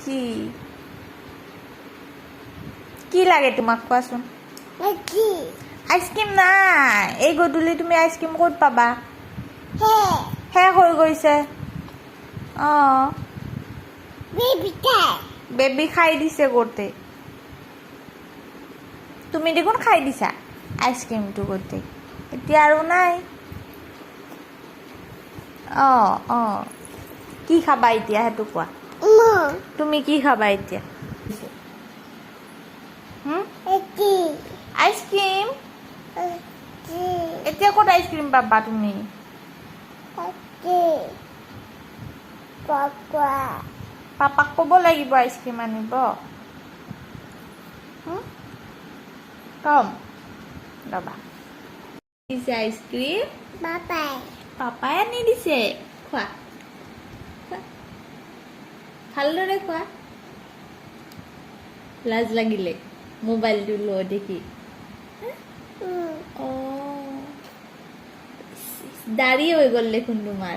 কি কি লাগে তোমাক কোৱাচোন আইচক্ৰীম নাই এই গধূলি তুমি আইচক্ৰীম ক'ত পাবা শেষ হৈ গৈছে অঁ বেবী খাই দিছে গোটেই তুমি দেখোন খাই দিছা আইচক্ৰীমটো গোটেই এতিয়া আৰু নাই অঁ অঁ কি খাবা এতিয়া সেইটো কোৱা তুমি কি খাবা এতিয়া আইচক্ৰীম এতিয়া ক'ত আইচক্ৰীম পাবা তুমি পাপাক ক'ব লাগিব আইচক্ৰীম আনিব কম ৰবা দিছে আইচক্ৰীম পাপাই আনি দিছে খোৱা ভালদৰে খোৱা লাজ লাগিলে মোবাইলটো লৈ দেখি দাড়ি হৈ গ'ল দেখোন তোমাৰ